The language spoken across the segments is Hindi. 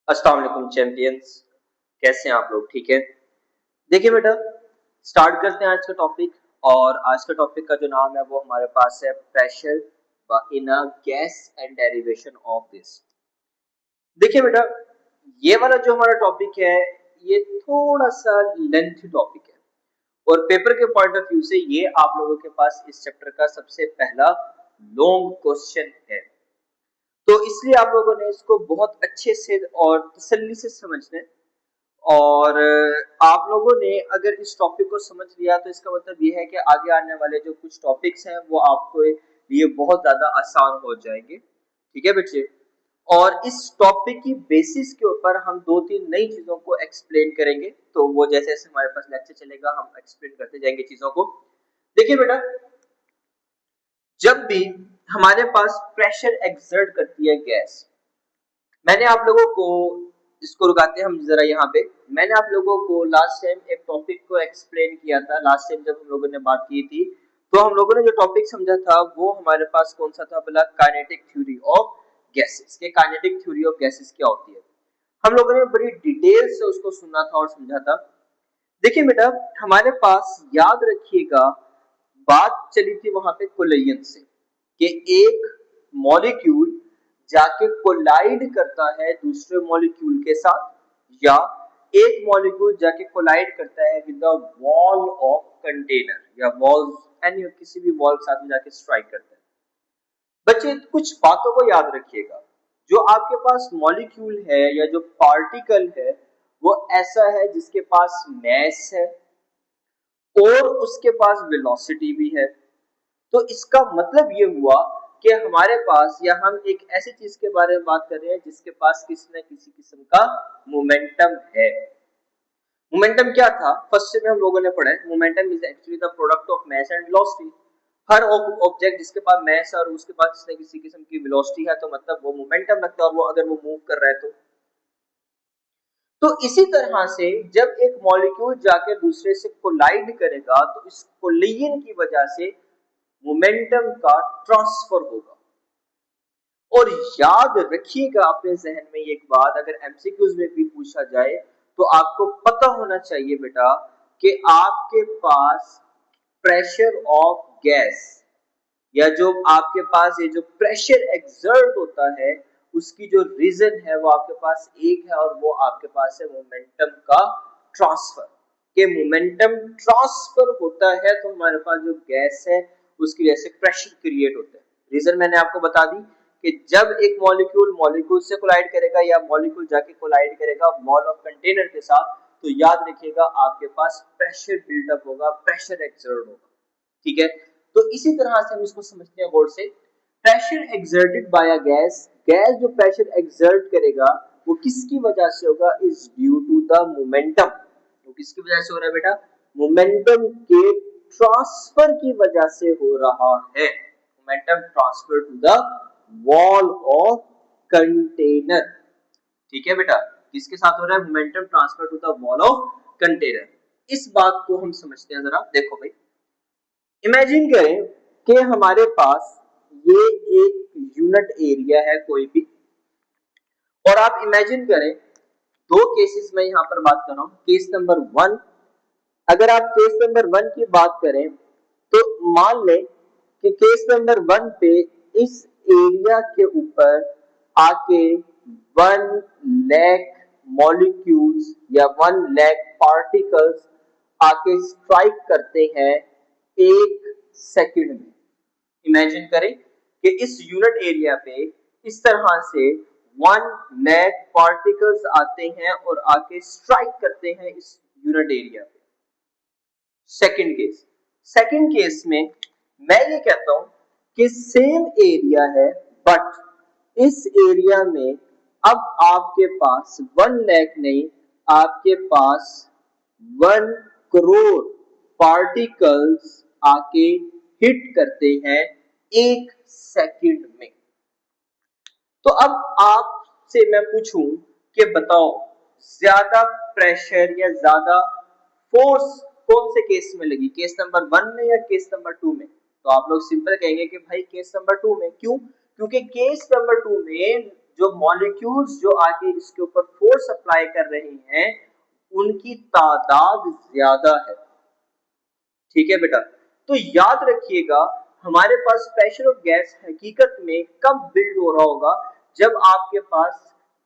अस्सलाम वालेकुम चैंपियंस। कैसे हैं आप लोग? ठीक है। देखिए बेटा, स्टार्ट करते हैं आज का टॉपिक। और आज का टॉपिक का जो नाम है वो हमारे पास है pressure in a gas and derivation of this. देखिए बेटा, ये वाला जो हमारा टॉपिक है ये थोड़ा सा लेंथी टॉपिक है और पेपर के पॉइंट ऑफ व्यू से ये आप लोगों के पास इस चैप्टर का सबसे पहला लॉन्ग क्वेश्चन है। तो इसलिए आप लोगों ने इसको बहुत अच्छे से और तसल्ली से समझना है। और आप लोगों ने अगर इस टॉपिक को समझ लिया तो इसका मतलब ये है कि आगे आने वाले जो कुछ टॉपिक्स हैं वो आपको लिए बहुत ज्यादा आसान हो जाएंगे। ठीक है बच्चे। और इस टॉपिक की बेसिस के ऊपर हम दो तीन नई चीजों को एक्सप्लेन करेंगे। तो वो जैसे जैसे हमारे पास लेक्चर चलेगा हम एक्सप्लेन करते जाएंगे चीजों को। देखिए बेटा, जब भी हमारे पास प्रेशर एक्सर्ट करती है गैस, मैंने आप लोगों को इसको रुकाते हैं हम जरा यहाँ पे। मैंने आप लोगों को लास्ट टाइम एक टॉपिक को एक्सप्लेन किया था। लास्ट टाइम जब हम लोगों ने बात की थी तो हम लोगों ने जो टॉपिक समझा था वो हमारे पास कौन सा था? बोला काइनेटिक थ्योरी ऑफ गैसेस। के काइनेटिक थ्योरी ऑफ गैसेस क्या होती है, हम लोगों ने बड़ी डिटेल से उसको सुना था और समझा था। देखिए बेटा, हमारे पास याद रखिएगा बात चली थी वहां पे कोलिजन से कि एक मॉलिक्यूल जाके कोलाइड करता है दूसरे मॉलिक्यूल के साथ, या एक मॉलिक्यूल जाके कोलाइड करता है with the wall of container या वॉल एनी किसी भी वॉल के साथ में जाके स्ट्राइक करता है। बच्चे कुछ बातों को याद रखिएगा। जो आपके पास मॉलिक्यूल है या जो पार्टिकल है वो ऐसा है जिसके पास मैस है और उसके पास वेलोसिटी भी है। तो इसका मतलब ये हुआ कि हमारे पास या हम एक ऐसी चीज के बारे में बात कर रहे हैं जिसके पास किसी न किसी किस्म का मोमेंटम है। मोमेंटम क्या था? फर्स्ट में हम लोगों ने पढ़ा है momentum is actually the product of mass and velocity. Her object जिसके पास मास और उसके पास किसी न किसी किस्म की वेलोसिटी है तो मतलब वो मोमेंटम रखता है, और वो अगर वो मूव कर रहा है तो इसी तरह से जब एक मॉलिक्यूल जाके दूसरे से कोलाइड करेगा तो इस कोलिजन की वजह से मोमेंटम का ट्रांसफर होगा। और याद रखिएगा अपने जहन में एक बात, अगर एमसीक्यूज में भी पूछा जाए तो आपको पता होना चाहिए बेटा कि आपके पास प्रेशर ऑफ गैस या जो आपके पास ये जो प्रेशर एक्सर्ट होता है उसकी जो रीजन है वो आपके पास एक है और वो आपके पास है मोमेंटम का ट्रांसफर। के मोमेंटम ट्रांसफर होता है तो हमारे पास जो गैस है उसकी वजह से प्रेशर क्रिएट होता है। रीजन मैंने आपको बता दी कि जब एक मॉलिक्यूल मॉलिक्यूल से कोलाइड करेगा या मॉलिक्यूल जाके कोलाइड करेगा वॉल ऑफ कंटेनर के साथ तो याद रखिएगा आपके पास प्रेशर बिल्डअप होगा, प्रेशर एक्सर्ट होगा। ठीक है। तो इसी तरह से हम इसको समझते हैं गौर से। Pressure exerted by a gas, gas जो प्रेशर एक्सर्ट करेगा वो किसकी वजह से होगा? Is due to the momentum. वो किसकी वजह से हो रहा है बेटा? मोमेंटम के ट्रांसफर की वजह से हो रहा है। Momentum transfer to the wall of container. ठीक है बेटा, किसके साथ हो रहा है? Momentum transfer to the wall of container. इस बात को हम समझते हैं जरा। देखो भाई, इमेजिन करें कि हमारे पास ये एक यूनिट एरिया है कोई भी, और आप इमेजिन करें दो केसेस में यहां पर बात कर रहा हूं। केस नंबर 1, अगर आप केस नंबर 1 की बात करें तो मान लें कि केस नंबर 1 पे इस एरिया के ऊपर आके 1 लाख मॉलिक्यूल्स या 1 लाख पार्टिकल्स आके स्ट्राइक करते हैं 1 सेकंड में। इमेजिन करें कि इस यूनिट एरिया पे इस तरह से 1 लाख पार्टिकल्स आते हैं और आके स्ट्राइक करते हैं इस यूनिट एरिया पे। सेकंड केस में मैं ये कहता हूं कि सेम एरिया है बट इस एरिया में अब आपके पास 1 लाख नहीं, आपके पास 1 करोड़ पार्टिकल्स आके हिट करते हैं 1 सेकंड में। तो अब आपसे मैं पूछूं कि बताओ ज्यादा प्रेशर या ज्यादा फोर्स कौन से केस में लगी? केस नंबर 1 में या केस नंबर 2 में? तो आप लोग सिंपल कहेंगे कि भाई केस नंबर 2 में। क्यों? क्योंकि केस नंबर 2 में जो मॉलिक्यूल्स जो आके इसके ऊपर फोर्स अप्लाई कर रहे हैं उनकी तादाद ज्यादा है। ठीक है बेटा, तो याद रखिएगा हमारे पास प्रेशर ऑफ गैस हकीकत में कब बिल्ड हो रहा होगा, जब आपके पास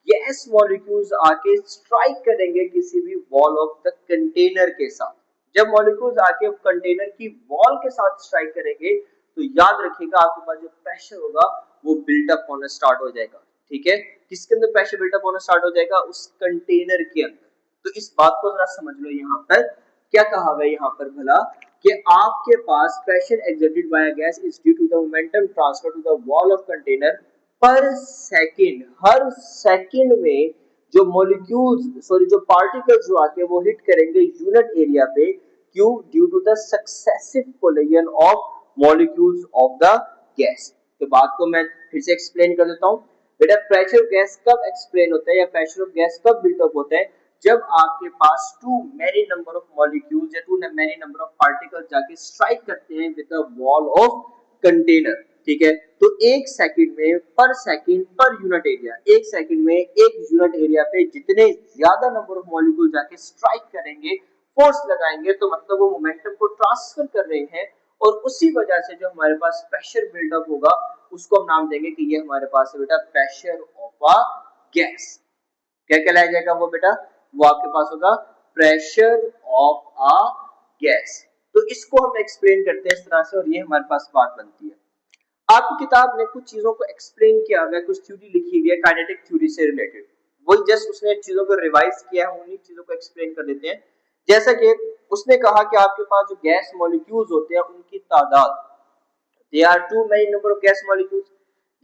गैस मॉलिक्यूल्स आके स्ट्राइक करेंगे किसी भी वॉल ऑफ द कंटेनर के साथ। जब मॉलिक्यूल्स आके कंटेनर की वॉल के साथ स्ट्राइक करेंगे तो याद रखिएगा आपके पास जो प्रेशर होगा वो बिल्डअप होना स्टार्ट हो जाएगा। ठीक है, किसके अंदर प्रेशर बिल्डअप होना स्टार्ट हो जाएगा? उस कंटेनर के अंदर। तो इस बात को जरा समझ लो, यहाँ पर क्या कहा हुआ है यहाँ पर भला कि आपके पास pressure exerted by a gas is due to the momentum transfer to the wall of container per second. हर सेकंड में जो मॉलिक्यूल्स सॉरी जो पार्टिकल्स जो आके वो हिट करेंगे यूनिट एरिया पे, क्यों? Due to the successive collision of molecules of the gas. तो बात को मैं फिर से एक्सप्लेन कर देता हूं बेटा। प्रेशर गैस कब एक्सप्लेन होता है या प्रेशर ऑफ गैस कब बिल्डअप होता है? जब आपके पास too many number of molecules या too many number of particles जाके स्ट्राइक करते हैं with the wall of container. ठीक है, तो एक सेकंड में पर सेकंड पर यूनिट एरिया, एक सेकंड में एक यूनिट एरिया पे जितने ज्यादा नंबर ऑफ मॉलिक्यूल जाके स्ट्राइक करेंगे, फोर्स लगाएंगे, तो मतलब वो मोमेंटम को ट्रांसफर कर रहे हैं और उसी वजह से जो हमारे पास प्रेशर बिल्डअप होगा उसको हम नाम देंगे कि ये हमारे पास है बेटा प्रेशर ऑफ अ गैस। क्या कहलाया जाएगा वो बेटा? वो आपके पास होगा प्रेशर ऑफ अ गैस। तो इसको हम एक्सप्लेन करते हैं इस तरह से और ये हमारे पास बात बनती है। आपकी किताब ने कुछ चीजों को एक्सप्लेन किया हुआ है, कुछ थ्योरी लिखी हुई है काइनेटिक थ्योरी से रिलेटेड, वही जस्ट उसने चीजों को रिवाइज किया है, उन्हीं चीजों को एक्सप्लेन कर देते हैं। जैसा कि उसने कहा कि आपके पास जो गैस मॉलिक्यूल्स होते हैं उनकी तादाद, there are too many number of gas molecules।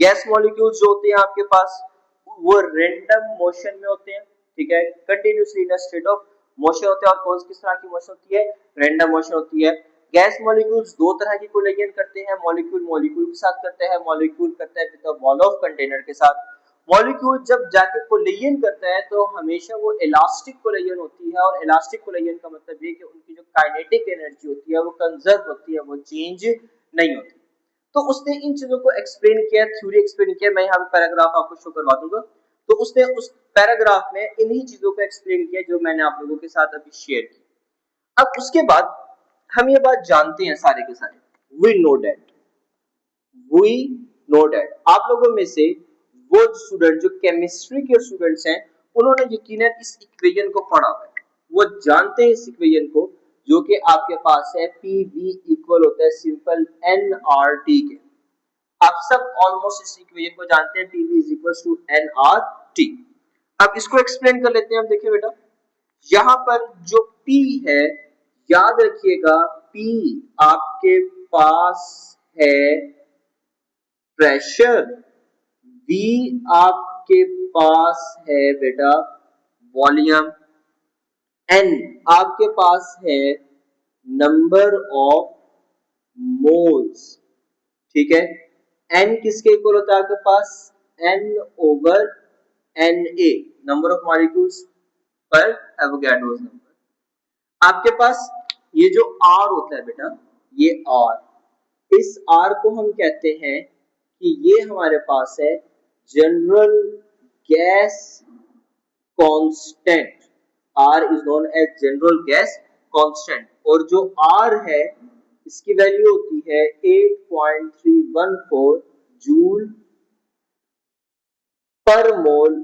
Gas molecules जो होते हैं आपके पास वो रैंडम मोशन में होते हैं। ठीक है, continuously in a state of motion होते हैं। और कौन किस तरह की मोशन होती है? रैंडम मोशन होती है। गैस मॉलिक्यूल्स दो तरह की कोलिजन करते हैं, मॉलिक्यूल मॉलिक्यूल के साथ करते हैं, मॉलिक्यूल करता है with the wall of container के साथ। मॉलिक्यूल जब जाके कोलिजन करता है तो हमेशा वो इलास्टिक कोलिजन होती है, और इलास्टिक कोलिजन का मतलब ये कि उनकी जो काइनेटिक एनर्जी होती है वो कंजर्व होती है, वो चेंज नहीं होती। तो उसने इन चीजों को एक्सप्लेन किया, थ्योरी एक्सप्लेन किया। मैं यहाँ पे पैराग्राफ आपको शो करवा दूंगा। तो उसने उस पैराग्राफ में इन्हीं चीजों को एक्सप्लेन किया जो मैंने आप लोगों के साथ अभी शेयर की। अब उसके बाद हम ये बात जानते हैं सारे के सारे, वी नो डैट आप लोगों में से वो स्टूडेंट जो केमिस्ट्री के स्टूडेंट्स हैं उन्होंने यकीनन इस इक्वेशन को पढ़ा है, वो जानते हैं इस इक्वेशन को, जो कि आपके पास है पीवी इक्वल होता है सिंपल एनआरटी के। आप सब ऑलमोस्ट इस इक्वेशन को जानते हैं, PV is equal to NRT. अब इसको एक्सप्लेन कर लेते हैं हम। देखिए बेटा, यहां पर जो P है, याद रखिएगा P आपके पास है प्रेशर, V आपके पास है बेटा वॉल्यूम, N आपके पास है नंबर ऑफ मोल्स। ठीक है, N किसके इक्वल होता है आपके पास? N over Na, number of molecules पर एवोगैड्रोस नंबर। आपके पास ये जो R होता है बेटा, ये R, इस R को हम कहते हैं कि ये हमारे पास है general gas constant. R is known as general gas constant, और जो R है इसकी वैल्यू होती है 8.314 जूल पर मोल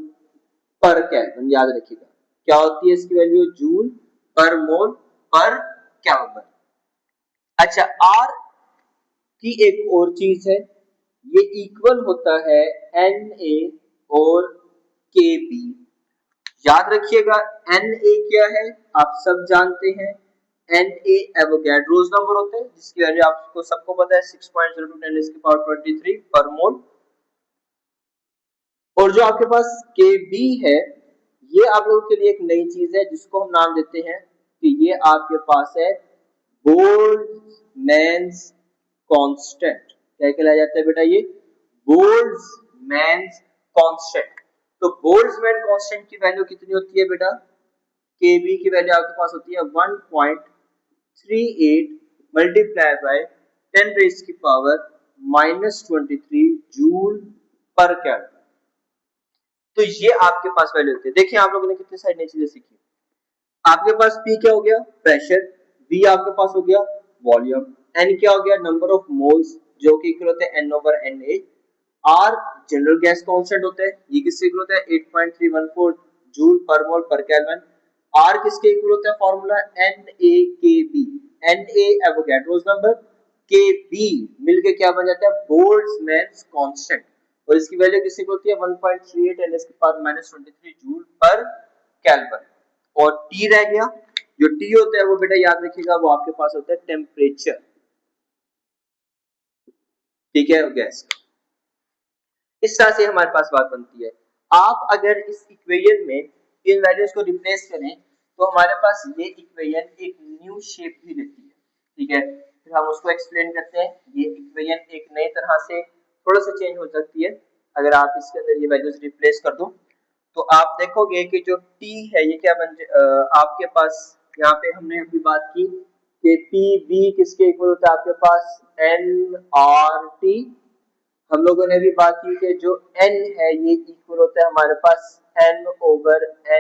पर केल्विन। याद रखिएगा क्या होती है इसकी वैल्यू? जूल पर मोल पर केल्विन। अच्छा, R की एक और चीज है, ये इक्वल होता है Na और Kb। याद रखिएगा Na क्या है आप सब जानते हैं, Na एवोगैड्रोस नंबर होते हैं जिसकी वैल्यू आपको सबको पता है 6.02 10⁻23 पर मोल। और जो आपके पास Kb है, ये आप लोगों के लिए एक नई चीज है जिसको हम नाम देते हैं कि ये आपके पास है बोल्ट्जमैन्स कांस्टेंट। क्या कहलाया जाता है बेटा? ये बोल्ट्जमैन्स कांस्टेंट। तो बोल्ट्जमैन कांस्टेंट की वैल्यू कितनी होती है बेटा? Kb की वैल्यू आपके पास होती है 1.38 मल्टीप्लाई बाय 10⁻⁻³ जूल पर केल्विन। तो ये आपके पास वैल्यू होती है। देखिए आप लोगों ने कितनी सारी नई चीजें सीखी। आपके पास P क्या हो गया, प्रेशर, V आपके पास हो गया वॉल्यूम, N क्या हो गया, नंबर ऑफ मोल्स जो कि इक्वल होते हैं N over Na, R general gas constant होता है, ये किससे इक्वल होता है 8.314 जूल पर मोल पर केल्विन। R किसके इक्वल होता है, formula NaKB, Na Avogadro's number, Kb मिलके क्या बन जाता है बोल्ट्जमैन कांस्टेंट, और इसकी वैल्यू किससे इक्वल होती है 1.38 10⁻⁻23 जूल पर केल्विन। और T रह गया, जो T होता है वो बेटा याद रखिएगा वो आपके पास होता है टेम्परेचर, ठीक है गैस। इस तरह से हमारे पास बात बनती है। आप अगर इस इक्वेशन में इन वैल्यूज को रिप्लेस करें तो हमारे पास ये इक्वेशन एक न्यू शेप भी लेती है, ठीक है। फिर हम उसको एक्सप्लेन करते हैं। ये इक्वेशन एक नई तरह से थोड़ा सा चेंज हो सकती है अगर आप इसके अंदर ये वैल्यूज रिप्लेस कर दो। तो आप देखोगे कि जो T है ये क्या आपके पास यहाँ पे हमने अभी बात की कि PV किसके इक्वल होता है आपके पास NRT। हम लोगों ने भी बात की कि जो N है ये इक्वल होता है हमारे पास N ओवर Na,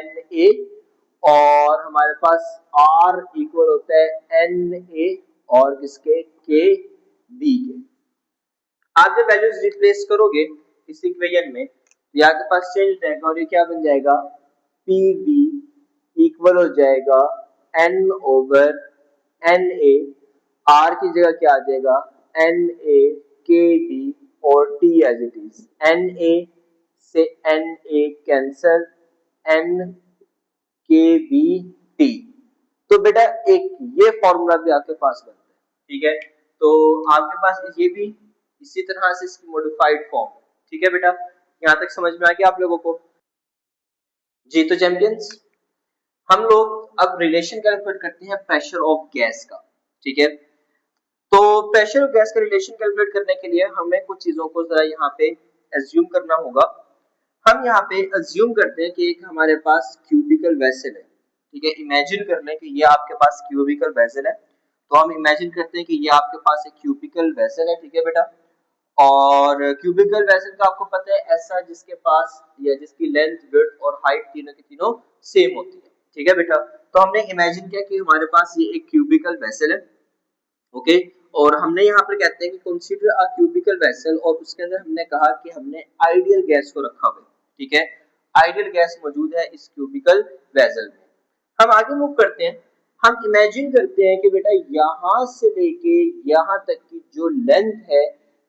और हमारे पास R इक्वल होता है Na और किसके KB के। आप जब वैल्यूज रिप्लेस करोगे इस इक्वेशन में तो यहाँ के पास चेंज रहेगा और ये क्या बन जाएगा PV इक्वल हो जाएगा N ओवर Na, R की जगह क्या आ जाएगा NaKB और T as it is, Na से Na कैंसल NKBT। तो बेटा एक ये फॉर्मूला भी आपके पास बनता है, ठीक है। तो आपके पास ये भी इसी तरह से इसकी मॉडिफाइड फॉर्म, ठीक है बेटा। यहाँ तक समझ में आ गया आप लोगों को? जी तो चैंपियंस, हम लोग अब रिलेशन कैलकुलेट करते हैं प्रेशर ऑफ गैस का, ठीक है। तो प्रेशर ऑफ गैस का रिलेशन कैलकुलेट करने के लिए हमें कुछ चीजों को जरा यहाँ पे एज्यूम करना होगा। हम यहाँ पे एज्यूम करते हैं कि एक हमारे पास क्यूबिकल वेसल है, ठीक है। इमेजिन कर लें कि ये आपके पास क्यूबिकल वेसल है, तो हम इमेजिन करते हैं कि ये आपके पास एक क्यूबिकल वेसल है, ठीक है बेटा। और क्यूबिकल वेसल का आपको पता है ऐसा जिसके पास या जिसकी लेंथ विड्थ और हाइट तीनों की तीनों सेम होती है, ठीक है बेटा। तो हमने इमेजिन किया कि हमारे पास ये एक क्यूबिकल वेसल है, ओके। और हमने यहाँ पर कहते हैं कि कंसीडर अ क्यूबिकल वेसल, और उसके अंदर हमने कहा कि हमने आइडियल गैस को रखा हुआ है, ठीक है। आइडियल गैस मौजूद है इस क्यूबिकल वेसल में। हम आगे मूव करते हैं। हम इमेजिन करते हैं कि बेटा यहाँ से लेके यहाँ तक की जो लेंथ है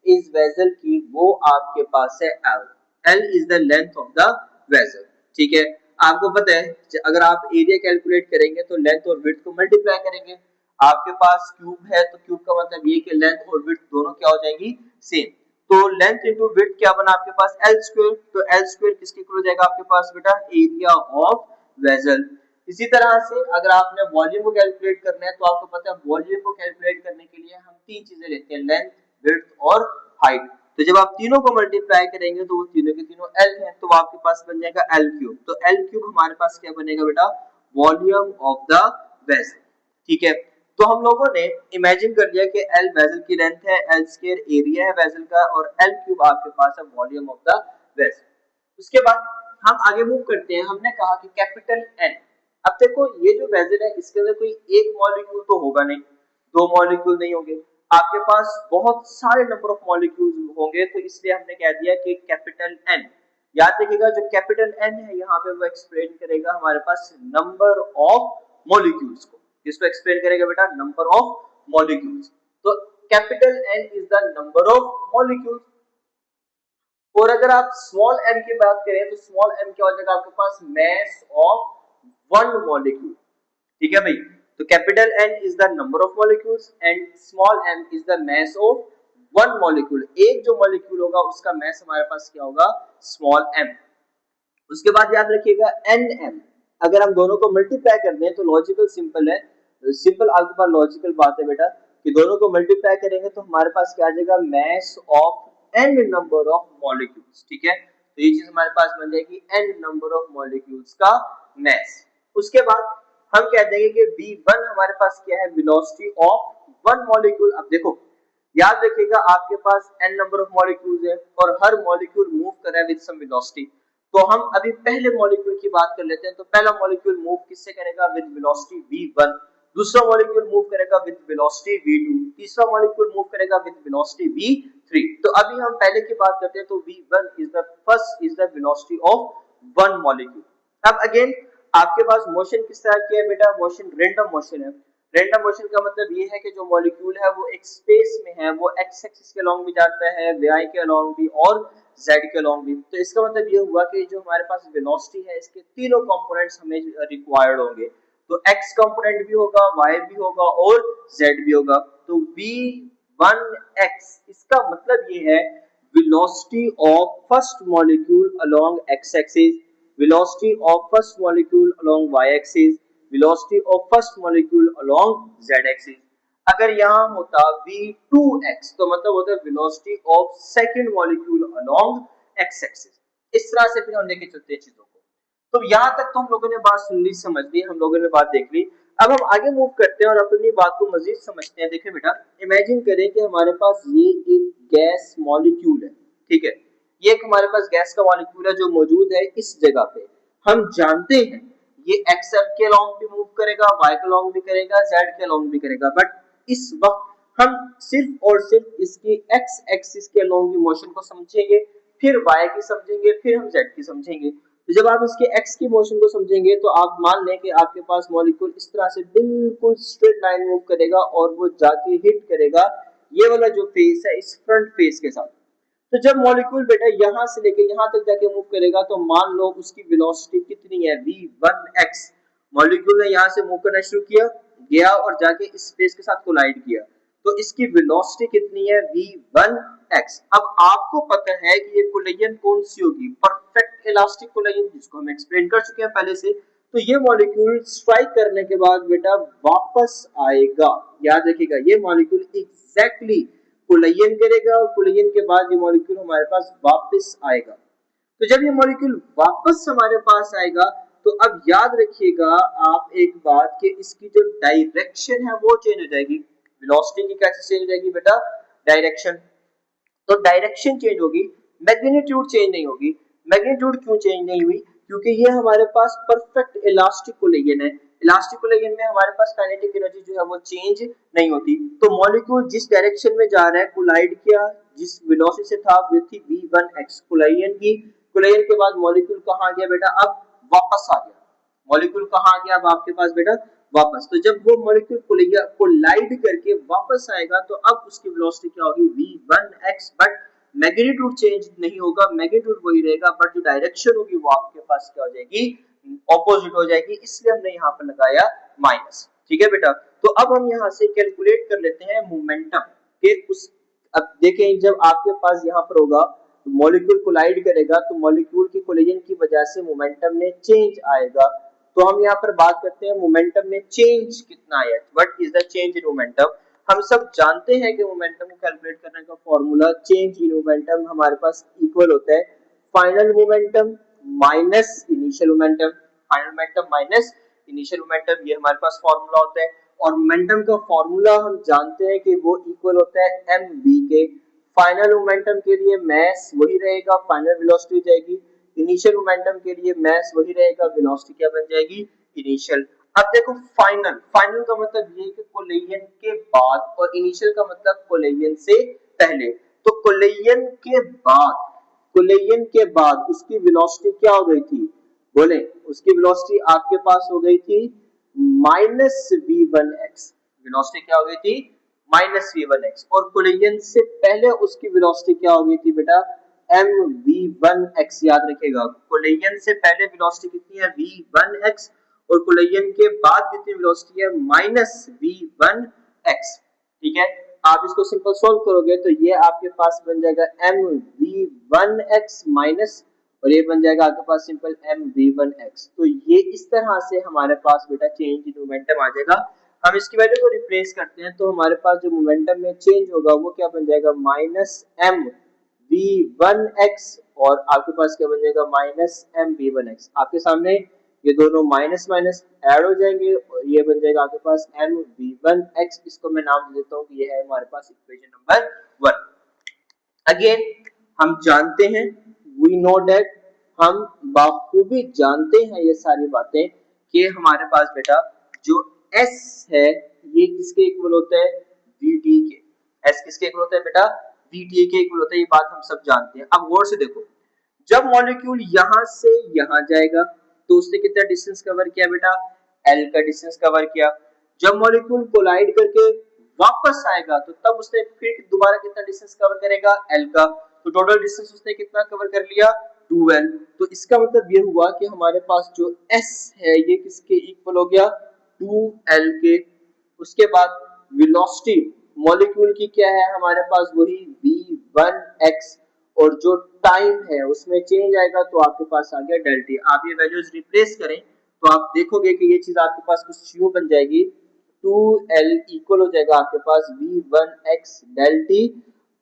इस वेसल की वो आपके पास है L। L is the length of the vessel, ठीक है। आपको पता है अगर आप एरिया कैलकुलेट करेंगे तो लेंथ और विड्थ को मल्टीप्लाई करेंगे। आपके पास क्यूब है तो क्यूब का मतलब ये कि लेंथ और विड्थ दोनों क्या हो जाएंगी सेम। तो लेंथ इनटू विड्थ क्या बना आपके पास L स्क्वायर, तो L स्क्वायर किसके इक्वल हो जाएगा आपके पास बेटा एरिया ऑफ वेसल। इसी तरह से अगर आपने वॉल्यूम को कैलकुलेट करना है तो आपको पता है वॉल्यूम को कैलकुलेट करने के लिए हम तीन चीजें लेते हैं, लेंथ विड्थ और हाइट। तो जब आप तीनों को मल्टीप्लाई करेंगे तो वो तीनों के तीनों L है, तो वो आपके पास बन जाएगा L क्यूब। तो L क्यूब हमारे पास क्या बनेगा बेटा वॉल्यूम ऑफ द वेसल, ठीक है। तो हम लोगों ने इमेजिन कर लिया कि L वेसल की लेंथ है, L स्क्वायर एरिया है वेसल का, और L क्यूब आपके पास है वॉल्यूम ऑफ द वेसल। उसके बाद हम आगे मूव करते हैं। हमने कहा कि कैपिटल N, अब देखो ये जो वेसल है इसके अंदर कोई एक मॉलिक्यूल तो होगा नहीं, दो मॉलिक्यूल नहीं होंगे, आपके पास बहुत सारे नंबर ऑफ मॉलिक्यूल्स होंगे, तो इसलिए हमने कह दिया कि कैपिटल N। याद रखिएगा जो कैपिटल N है यहाँ पे वो एक्सप्लेन करेगा हमारे पास नंबर ऑफ मॉलिक्यूल्स को। किसको एक्सप्लेन करेगा बेटा नंबर ऑफ मॉलिक्यूल्स। तो capital N is the number of molecules. और अगर आप स्मॉल m की बात करें तो स्मॉल m क्या हो जाएगा आपके पास mass of one molecule, ठीक है भाई। तो capital N is the number of molecules and small m is the mass of one molecule। एक जो मॉलिक्यूल होगा उसका mass हमारे पास क्या होगा स्मॉल m। उसके बाद याद रखिएगा Nm, अगर हम दोनों को मल्टीप्लाई कर दें तो लॉजिकल सिंपल है, सिंपल आपके पास लॉजिकल बात है बेटा कि दोनों को मल्टीप्लाई करेंगे तो हमारे पास क्या आ जाएगा mass of n number of molecules, ठीक है। तो ये चीज हमारे पास बन जाएगी n नंबर ऑफ मॉलिक्यूल्स का mass। उसके बाद हम कह देंगे कि v1 हमारे पास क्या है वेलोसिटी ऑफ वन मॉलिक्यूल। अब देखो याद रखिएगा आपके पास n नंबर ऑफ मॉलिक्यूल्स है और हर मॉलिक्यूल मूव कर रहा है विद सम वेलोसिटी, तो हम अभी पहले मॉलिक्यूल की बात कर लेते हैं। तो पहला मॉलिक्यूल मूव किससे करेगा? With velocity v1। दूसरा मॉलिक्यूल मूव करेगा विद वेलोसिटी v2। तीसरा मॉलिक्यूल मूव करेगा विद वेलोसिटी v3। तो अभी हम पहले की बात करते हैं। तो v1 is the velocity of one molecule. अब अगेन आपके पास मोशन किस तरह की है बेटा? मोशन रैंडम मोशन है। रैंडम मोशन का मतलब ये है कि जो मॉलिक्यूल है वो एक स्पेस में है, वो एक्स एक्सिस के अलोंग भी जाता है, वाई के अलोंग भी और जेड के अलोंग भी। तो इसका मतलब ये हुआ कि जो हमारे पास वेलोसिटी है इसके तीनों कंपोनेंट्स हमें रिक्वायर्ड होंगे। तो एक्स कंपोनेंट भी होगा, वाई भी होगा और जेड भी होगा। तो v1x इसका मतलब ये है velocity of first molecule along x axis, velocity of first molecule along y-axis, velocity of first molecule along z-axis। अगर यहाँ होता v2x तो मतलब होता है velocity of second molecule along x-axis। इस तरह से फिर हम लेके चलते हैं चीजों को। तो यहाँ तक तो हम लोगों ने बात सुन ली, समझ ली, हम लोगों ने बात देख ली। अब हम आगे मूव करते हैं और अपनी बात को मजीद समझते हैं। देखिए बेटा, इमेजिन करें कि हमारे पास ये एक गैस मॉलिक्यूल है, ठीक है। ये एक हमारे पास गैस का मॉलिक्यूल है जो मौजूद है इस जगह पे। हम जानते हैं ये एक्स के अलोंग भी मूव करेगा, वाई के अलोंग भी करेगा, जेड के अलोंग भी करेगा। बट इस वक्त हम सिर्फ और सिर्फ इसकी एक्स एक्सिस के अलोंग की मोशन को समझेंगे, फिर वाई की समझेंगे, फिर हम जेड की समझेंगे। तो जब आप इसके एक्स की मोशन को समझेंगे तो आप मान लें कि आपके पास मॉलिक्यूल इस तरह से बिल्कुल स्ट्रेट लाइन मूव करेगा और वो जाके हिट करेगा ये वाला जो फेस है इस फ्रंट फेस के साथ। तो जब मॉलिक्यूल बेटा यहां से लेके यहां तक जाके मूव करेगा तो मान लो उसकी वेलोसिटी कितनी है? v1x। मॉलिक्यूल ने यहां से मूव करना शुरू किया, गया और जाके इस स्पेस के साथ कोलाइड किया, तो इसकी वेलोसिटी कितनी है? v1x। अब आपको पता है कि ये कोलिजन कौन सी होगी? परफेक्ट इलास्टिक कोलिजन, जिसको हम एक्सप्लेन कर चुके हैं पहले से। तो ये मॉलिक्यूल स्ट्राइक करने के बाद बेटा वापस आएगा। याद रखिएगा, ये मॉलिक्यूल एग्जैक्टली कोलिजन करेगा और कोलिजन के बाद ये मॉलिक्यूल हमारे पास वापस आएगा। तो जब ये मॉलिक्यूल वापस हमारे पास आएगा तो अब याद रखिएगा आप एक बात कि इसकी जो डायरेक्शन है वो चेंज हो जाएगी। वेलोसिटी की कैसे चेंज हो जाएगी बेटा? डायरेक्शन। तो डायरेक्शन चेंज होगी, मैग्नीट्यूड चेंज नहीं होगी। मैग्नीट्यूड क्यों चेंज नहीं हुई? क्योंकि ये हमारे पास परफेक्ट इलास्टिक कोलिजन है। इलास्टिक कोलिजन में हमारे पास काइनेटिक एनर्जी जो है वो चेंज नहीं होती। तो मॉलिक्यूल जिस डायरेक्शन में जा रहा है, कोलाइड किया, जिस वेलोसिटी से था वो थी v1x कोलिजन की। कोलिजन के बाद मॉलिक्यूल कहां गया बेटा? अब वापस आ गया। मॉलिक्यूल कहां गया अब आपके पास बेटा? वापस। तो जब वो मॉलिक्यूल कोलाइड करके वापस आएगा तो अब उसकी वेलोसिटी क्या होगी? v1x। बट मैग्नीट्यूड चेंज नहीं होगा, मैग्नीट्यूड वही रहेगा, बट जो डायरेक्शन होगी वो आपके पास क्या हो जाएगी? ऑपोजिट हो जाएगी। इसलिए हमने यहाँ पर लगाया माइनस। ठीक है बेटा, तो अब हम यहाँ से कैलकुलेट कर लेते हैं मोमेंटम के उस। अब देखें, जब आपके पास यहाँ पर होगा मॉलिक्यूल कोलाइड करेगा तो मॉलिक्यूल की कोलिजन की वजह से मोमेंटम में चेंज आएगा। तो हम यहाँ पर बात करते हैं मोमेंटम में चेंज कितना आया। What is the change in momentum? हम सब जानते हैं कि मोमेंटम को कैलकुलेट करने का फॉर्मूला चेंज इन मोमेंटम हमारे पास इक्वल होता है final momentum minus initial momentum. Final momentum minus initial momentum, ये हमारे पास फॉर्मूला होता है। और मोमेंटम का फॉर्मूला हम जानते हैं कि वो इक्वल होता है mv के। फाइनल मोमेंटम के लिए मास वही रहेगा, फाइनल वेलोसिटी जाएगी। इनिशियल मोमेंटम के लिए मास वही रहेगा, वेलोसिटी क्या बन जाएगी? इनिशियल। अब देखो फाइनल, फाइनल का मतलब ये कि कोलिजन के बाद, और इनिशियल का मतलब कोलिजन से पहले। तो कोलिजन के बाद, कोलिजन के बाद उसकी वेलोसिटी क्या हो गई थी? बोले, उसकी वेलोसिटी आपके पास हो गई थी माइनस v1x। वेलोसिटी क्या हो गई थी? Minus v1x। और कोलिजन से पहले उसकी वेलोसिटी क्या हो गई थी बेटा? mv1x। याद रखिएगा, कोलिजन से पहले वेलोसिटी कितनी है? v1x। और कोलिजन के बाद कितनी वेलोसिटी है? Minus v1x। ठीक है, आप इसको सिंपल सोल्व करोगे तो ये आपके पास बन जाएगा mv1x माइनस, और ये बन जाएगा आपके पास सिंपल mv1x। तो ये इस तरह से हमारे पास बेटा चेंज इन मोमेंटम आ जाएगा। हम इसकी वैल्यू को रिप्लेस करते हैं तो हमारे पास जो मोमेंटम में चेंज होगा वो क्या बन जाएगा? माइनस mv1x, और आपके पास क्या बन जाएगा? Minus mv1x। आपके सामने ये दोनों माइनस माइनस ऐड हो जाएंगे और ये बन जाएगा आपके पास mv1x। इसको मैं नाम दे देता हूँ कि ये है हमारे पास इक्वेशन नंबर 1। अगेन हम जानते हैं, वी नो दैट हम बाखूबी जानते हैं ये सारी बातें कि हमारे पास बेटा जो S है ये किसके इक्वल होता है, VT के। S किसके इक्वल होता है बेटा, VT के इक्वल होता है, ये बात हम सब जानते हैं। अब गौर से देखो, जब मॉलिक्यूल यहां से यहां जाएगा तो उसने कितना डिस्टेंस कवर किया बेटा, L का डिस्टेंस कवर किया। जब मॉलिक्यूल कोलाइड करके वापस आएगा तो तब उसने फिर दोबारा कितना डिस्टेंस कवर करेगा, L का। तो टोटल डिस्टेंस उसने कितना कवर कर लिया, 2L। तो इसका मतलब ये हुआ कि हमारे पास जो S है ये किसके इक्वल हो गया, 2L के। उसके बाद वेलोसिटी मॉलिक्यूल की क्या है हमारे पास, वही v1x, और जो टाइम है उसमें चेंज आएगा तो आपके पास आ गया डेल टी। आप ये वैल्यूज रिप्लेस करें तो आप देखोगे कि ये चीज आपके पास कुछ यूं बन जाएगी, 2L इक्वल हो जाएगा आपके पास v1x डेल टी।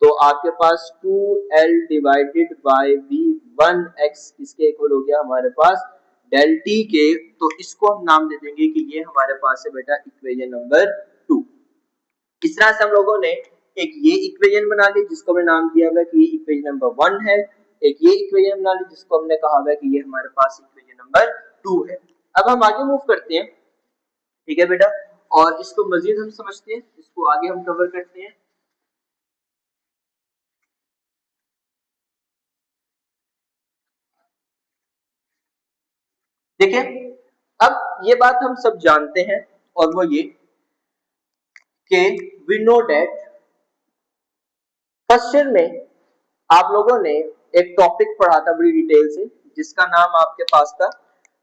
तो आपके पास 2L डिवाइडेड बाय v1x किसके इक्वल हो गया हमारे पास, डेल टी के। तो इसको हम नाम दे देंगे कि ये हमारे पास है बेटा इक्वेशन नंबर 2। इस तरह से हम लोगों ने एक ये इक्वेशन बना ली जिसको हमने नाम दिया हुआ कि ये इक्वेशन नंबर 1 है, एक ये इक्वेशन बना ली जिसको हमने कहा हुआ कि ये हमारे पास इक्वेशन नंबर 2 है। अब हम आगे मूव करते हैं, ठीक है बेटा, और इसको मजीद हम समझते हैं, इसको आगे हम कवर करते हैं। देखिए, अब ये बात हम सब जानते हैं और वो ये कि we know that first year में आप लोगों ने एक टॉपिक पढ़ा था बड़ी डिटेल से जिसका नाम आपके पास था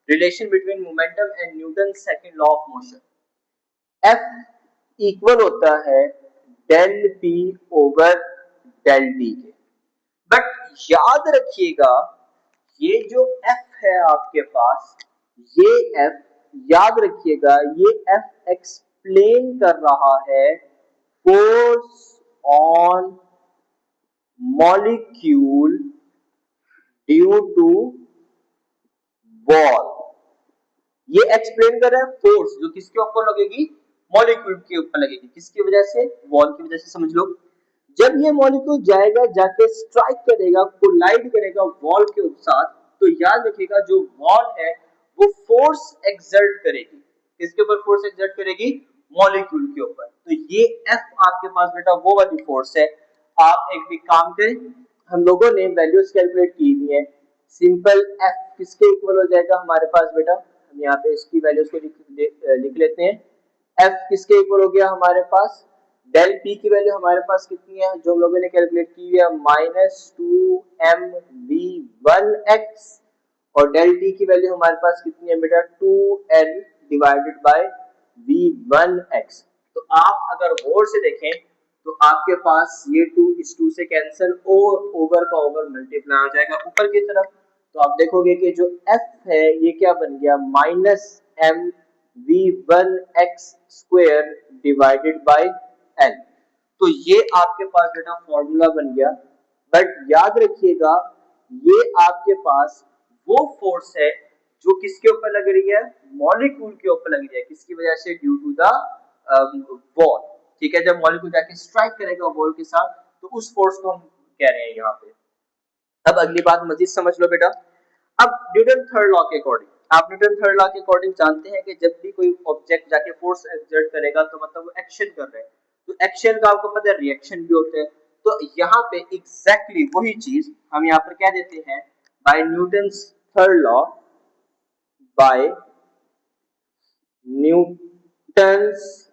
relation between momentum and Newton second law of motion. F equal होता है del p over del d के। बट याद रखिएगा ये जो F है आपके पास, ये F याद रखिएगा ये F एक्सप्लेन कर रहा है force on molecule due to wall. ये एक्सप्लेन कर रहा है फोर्स जो किसके ऊपर लगेगी, मॉलिक्यूल के ऊपर लगेगी, किसकी वजह से, वॉल की वजह से। समझ लो, जब ये मॉलिक्यूल जाएगा जाके स्ट्राइक करेगा, कोलाइड करेगा वॉल के साथ, तो याद रखिएगा जो वॉल है वो फोर्स एक्सर्ट करेगी, किसके ऊपर फोर्स एक्सर्ट करेगी, मॉलिक्यूल के ऊपर। तो ये F आपके पास बेटा वो वाली फोर्स है। आप एक भी काम करें, हम लोगों ने वैल्यूज कैलकुलेट की हुई है, सिंपल F किसके इक्वल हो जाएगा हमारे पास बेटा, हम यहाँ पे इसकी वैल्यूज को लिख लेते हैं। F किसके इक्वल हो गया हमारे पास, डेल पी की वैल्यू हमारे पास कितनी है जो हम लोगों ने कैलकुलेट की है, -2mv1x, और डेल टी की वैल्यू हमारे पास कितनी है बेटा, 2l डिवाइडेड बाय v1x। तो आप अगर गौर से देखें तो आपके पास ये 2 इस 2 से कैंसिल और ओवर का ओवर मल्टीप्लाई हो जाएगा ऊपर की तरफ। तो आप देखोगे कि जो f है ये क्या बन गया, -mv1x square divided bye l। तो ये आपके पास बेटा फॉर्मूला बन गया। बट याद रखिएगा ये आपके पास वो फोर्स है जो किसके ऊपर लग रही है, मॉलिक्यूल के ऊपर लग रही है, किसकी वजह से, ड्यू टू द वॉल। ठीक है, जब मॉलिक्यूल जाके स्ट्राइक करेगा वॉल के साथ तो उस फोर्स को हम कह रहे हैं यहाँ पे। अब अगली बात मजीद समझ लो बेटा। अब न्यूटन थर्ड लॉ के अकॉर्डिंग, आप न्यूटन थर्ड लॉ के अकॉर्डिंग जानते हैं कि जब भी कोई ऑब्जेक्ट जाके फोर्स एक्सर्ट करेगा तो मतलब वो एक्शन कर रहे हैं, तो एक्शन का आपको पता है रिएक्शन भी होते हैं। तो यहाँ पे एग्जैक्टली वही चीज हम यहाँ पर कह देते हैं, by Newton's third law, by Newton's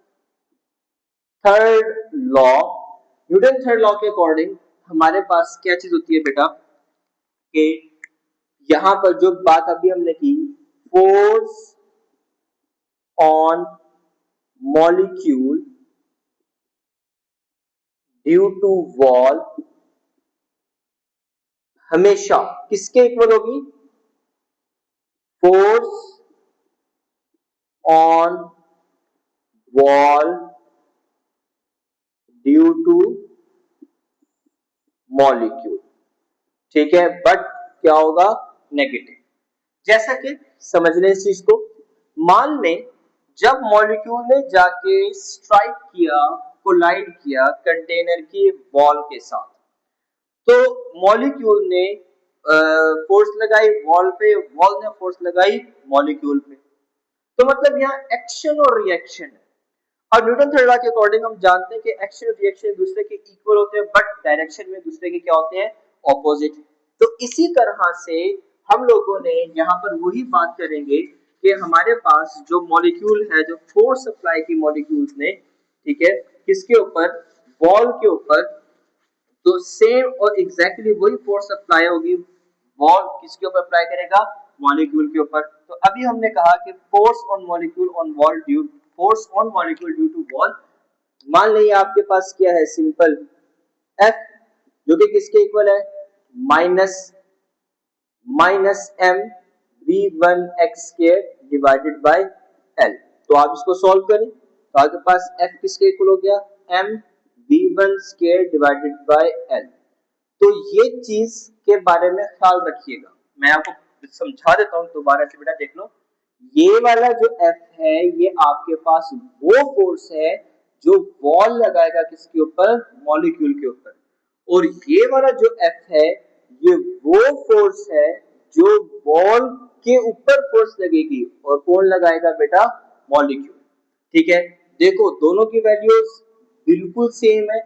third law, Newton third law के अकॉर्डिंग हमारे पास क्या चीज होती है बेटा, कि यहां पर जो बात अभी हमने की, force on molecule due to wall हमेशा किसके इक्वल होगी, force on wall due to molecule. ठीक है, बट क्या होगा, नेगेटिव। जैसा कि समझ लें इस चीज को, मान लें जब मॉलिक्यूल ने जाके स्ट्राइक किया, कोलाइड किया कंटेनर की वॉल के साथ, तो मॉलिक्यूल ने फोर्स लगाई वॉल पे, वॉल ने फोर्स लगाई मॉलिक्यूल पे। तो मतलब यहाँ एक्शन और रिएक्शन है। और न्यूटन थर्ड लॉ के अकॉर्डिंग हम जानते हैं कि एक्शन और रिएक्शन एक दूसरे के इक्वल होते हैं, बट डायरेक्शन में दूसरे के क्या होते हैं, ऑपोजिट। तो इसी तरह से हम लोगों ने यहाँ पर वही बात करेंगे कि हमारे पास जो मॉलिक्यूल है, जो फोर्स अप्लाई की मॉलिक्यूल्स ने, ठीक है, किसके ऊपर, बॉल के ऊपर, तो सेम और एग्जैक्टली वही फोर्स अप्लाई होगी, बॉल किसके ऊपर अप्लाई करेगा, मॉलिक्यूल के ऊपर। तो अभी हमने कहा कि force on molecule on wall due, force on molecule due to wall. मान लीजिए आपके पास क्या है, सिंपल एफ, जो कि किसके इक्वल है, minus minus m v one x square divided by l. तो आप इसको सॉल्व करें तो आपके पास एफ किसके इक्वल हो गया, m v one square divided by l. तो ये चीज के बारे में ख्याल रखिएगा, मैं आपको समझा देता हूं दोबारा से, बेटा देख लो। ये वाला जो एफ है, ये आपके पास वो फोर्स है जो वॉल लगाएगा किसके ऊपर, मॉलिक्यूल के ऊपर। और ये वाला जो एफ है, ये वो फोर्स है जो बॉल के ऊपर फोर्स लगेगी, और कौन लगाएगा बेटा, मॉलिक्यूल। ठीक है, देखो दोनों की वैल्यूज बिल्कुल सेम है,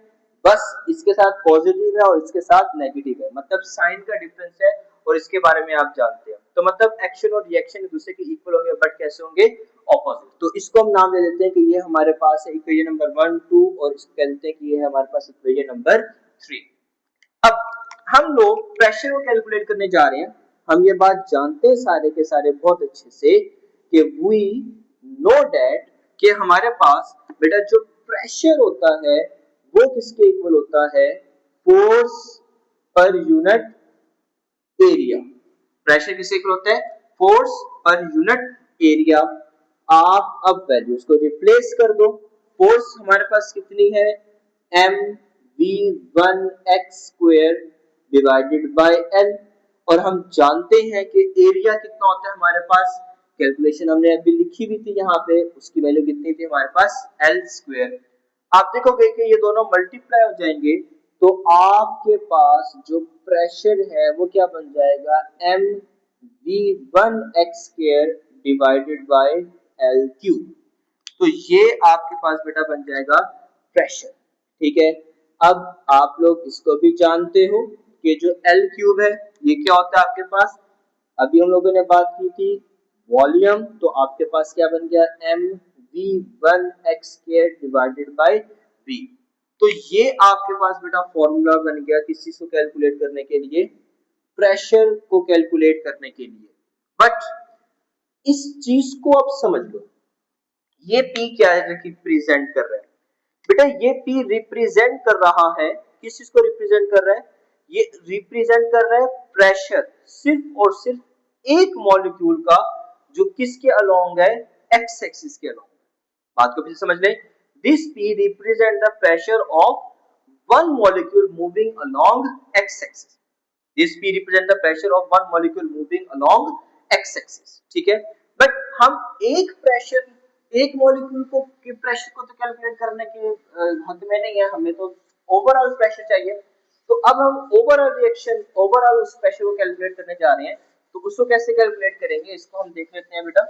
बस इसके साथ पॉजिटिव है और इसके साथ नेगेटिव है, मतलब साइन का डिफरेंस है, और इसके बारे में आप जानते हैं। तो मतलब एक्शन और रिएक्शन एक दूसरे के इक्वल होंगे, बट कैसे होंगे, ऑपोजिट। तो इसको हम नाम दे देते हैं कि ये हमारे पास है इक्वेशन नंबर 1 2, और इसको कह देते हैं कि ये है हमारे पास इक्वेशन नंबर 3। अब हम लोग प्रेशर को कैलकुलेट करने जा रहे हैं। हम ये बात जानते हैं सारे के सारे बहुत अच्छे से कि वी नो दैट कि हमारे पास बेटा जो प्रेशर होता है वो किसके इक्वल होता है, force per unit area. Pressure किसके इक्वल होता है, फोर्स पर यूनिट एरिया। आप अब वैल्यूज को रिप्लेस कर दो। फोर्स हमारे पास कितनी है, m v one x square divided by l, और हम जानते हैं कि एरिया कितना होता है हमारे पास, कैलकुलेशन हमने अभी लिखी हुई थी यहाँ पे, उसकी वैल्यू कितनी थी हमारे पास, एल स्क्वायर। आप देखोगे कि ये दोनों मल्टीप्लाई हो जाएंगे, तो आपके पास जो प्रेशर है वो क्या बन जाएगा, m v one x square divided by l cube. तो ये आपके पास बेटा बन जाएगा प्रेशर। ठीक है, अब आप लोग इसको भी जानते हो कि जो एल क्यूब है ये क्या होता है आपके पास, अभी हम लोगों ने बात की थी वॉल्यूम, तो आपके पास क्या बन गया, m v one x square divided by v. तो ये आपके पास बेटा फॉर्मूला बन गया किस चीज को कैलकुलेट करने के लिए, प्रेशर को कैलकुलेट करने के लिए। बट इस चीज को आप समझ लो, ये P क्या है रिप्रेजेंट कर रहा है, बेटा ये P रिप्रेजेंट कर रहा है, किस चीज को रिप्रेजेंट कर रहा है, ये रिप्रेजेंट कर रहा है प्रेशर, सिर्फ और सिर्फ एक मॉलिक्यूल का, जो किसके अलोंग है, एक्स एक्सिस के अलोंग। बात को फिर समझ लें, this P represent the pressure of one molecule moving along x-axis. This P represent the pressure of one molecule moving along x-axis. ठीक है, बट हम एक प्रेशर, एक मॉलिक्यूल को के प्रेशर को तो कैलकुलेट करने के हक में नहीं है, हमें तो ओवरऑल प्रेशर चाहिए। तो अब हम ओवरऑल रिएक्शन, ओवरऑल उस प्रेशर को कैलकुलेट करने जा रहे हैं। तो उसको कैसे कैलकुलेट करेंगे, इसको हम देख लेते हैं बेटा।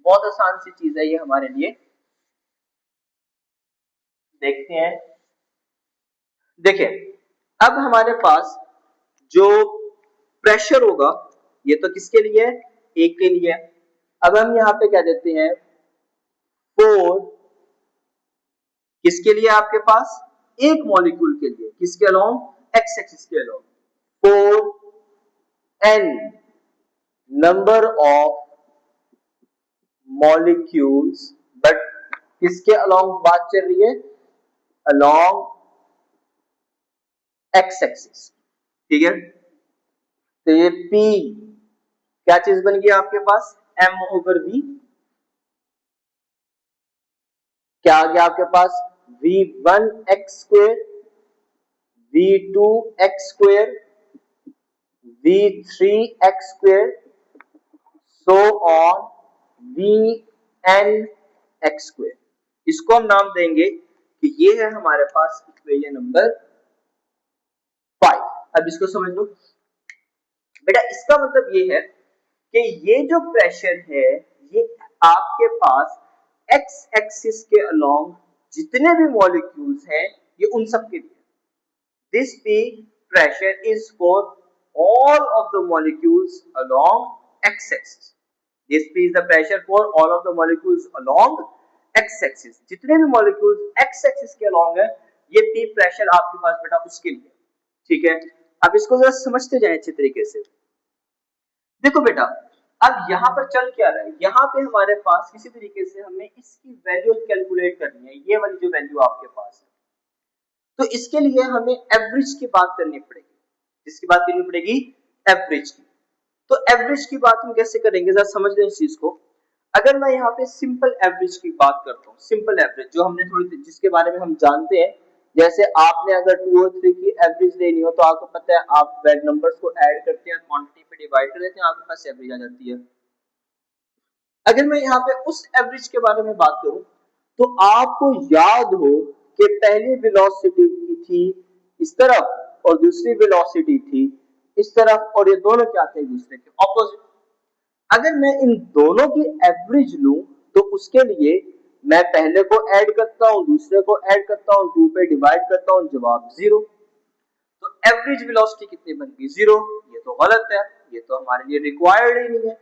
बहुत आसान सी चीज है ये हमारे लिए, देखते हैं। देखिए, अब हमारे पास जो प्रेशर होगा ये तो किसके लिए है, एक के लिए। अब हम यहाँ पे क्या देते हैं, फोर किसके लिए, आपके पास एक मॉलिक्यूल के लिए, किसके अलोंग, एक्स एक्सिस के along. For n number of molecules, but किसके अलोंग बात चल रही है, अलोंग एक्स एक्सिस। ठीक है, तो ये P क्या चीज बन गई आपके पास, M ओवर V। क्या आ गया आपके पास, V1 x square, V2 x square, V3 x square, so on Vn x square. इसको हम नाम देंगे कि ये है हमारे पास इक्वेशन नंबर 5। अब इसको समझ लो, बेटा इसका मतलब ये है कि ये जो प्रेशर है ये आपके पास एक्स एक्सिस के अलोंग जितने भी मॉलिक्यूल्स हैं ये उन सब के लिए, this P pressure is for all of the molecules along x-axis. This P is the pressure for all of the molecules along x-axis. जितने भी molecules x-axis के along है ये P pressure आपके पास बेटा उसके लिए, ठीक है। अब इसको जरा समझते जाएं अच्छे तरीके से। देखो बेटा अब यहाँ पर चल क्या रहा है, यहाँ पे हमारे पास किसी तरीके से हमें इसकी वैल्यू कैलकुलेट करनी है, ये वाली जो वैल्यू आपके पास है, तो इसके लिए हमें एवरेज की बात करनी पड़ेगी। किसकी बात करनी पड़ेगी? एवरेज की। तो एवरेज की बात हम कैसे करेंगे, जरा समझ लें इस चीज को। अगर मैं यहाँ पे सिंपल एवरेज की बात करता हूँ, सिंपल एवरेज जो हमने थोड़ी जिसके बारे में हम जानते हैं, जैसे आपने अगर 2 और 3 की एवरेज लेनी हो तो आपको पता है आप वेड नंबर्स को ऐड करते हैं, क्वांटिटी पे डिवाइड कर देते हैं, आपके पास एवरेज आ जाती है। अगर मैं यहाँ पे उस एवरेज के बारे में बात करूं तो आपको याद हो कि पहली वेलोसिटी थी इस तरफ और दूसरी वेलोसिटी थी इस तरफ, और ये दोनों क्या थे? एक दूसरे के ऑपोजिट। अगर मैं इन दोनों की एवरेज लूं तो उसके लिए मैं पहले को ऐड करता हूं, दूसरे को ऐड करता हूं, 2 पे डिवाइड करता हूं, जवाब 0। तो एवरेज वेलोसिटी कितनी बन गई? 0। ये तो गलत है, ये तो हमारे लिए रिक्वायर्ड ही नहीं है,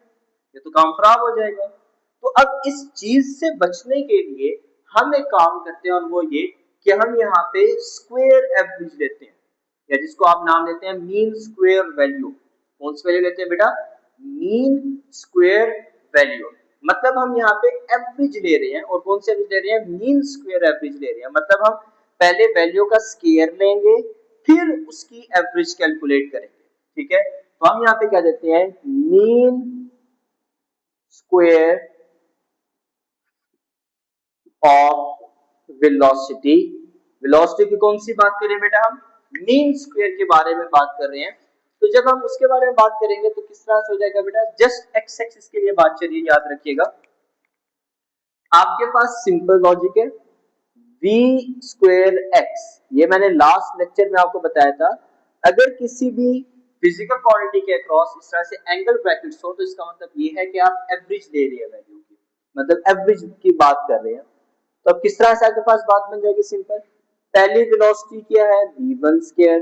ये तो काम खराब हो जाएगा। तो अब इस चीज से बचने के लिए हम एक काम करते हैं और वो ये कि हम यहाँ पे स्क्वायर एवरेज लेते हैं, या जिसको आप नाम देते हैं मीन स्क्वायर वैल्यू। कौन सी वैल्यू लेते हैं बेटा? Mean square value. मतलब हम यहाँ पे एवरेज ले रहे हैं, और कौन सी एवरेज ले रहे हैं? मीन स्क्वायर एवरेज ले रहे हैं। मतलब हम पहले वैल्यू का स्क्वायर लेंगे फिर उसकी एवरेज कैलकुलेट करेंगे, ठीक है। तो हम यहाँ पे क्या देते हैं? Mean square of velocity. Velocity की कौन सी बात करें बेटा? हम मीन स्क्वायर के बारे में बात कर रहे हैं। तो जब हम उसके बारे में बात करेंगे तो किस तरह से हो जाएगा बेटा? जस्ट एक्स एक्सिस के लिए बात चलिए, याद रखिएगा। आपके पास सिंपल लॉजिक है, v स्क्वायर x, ये मैंने लास्ट लेक्चर में आपको बताया था। अगर किसी भी फिजिकल क्वांटिटी के अक्रॉस इस तरह से एंगल ब्रैकेट्स हो तो इसका मतलब ये है कि आप एवरेज ले रहे हैं वैल्यू की, मतलब एवरेज की बात कर रहे हैं। तो अब किस तरह से आपके पास बात बन जाएगी? सिंपल, पहली वेलोसिटी क्या है? v1 स्क्वायर,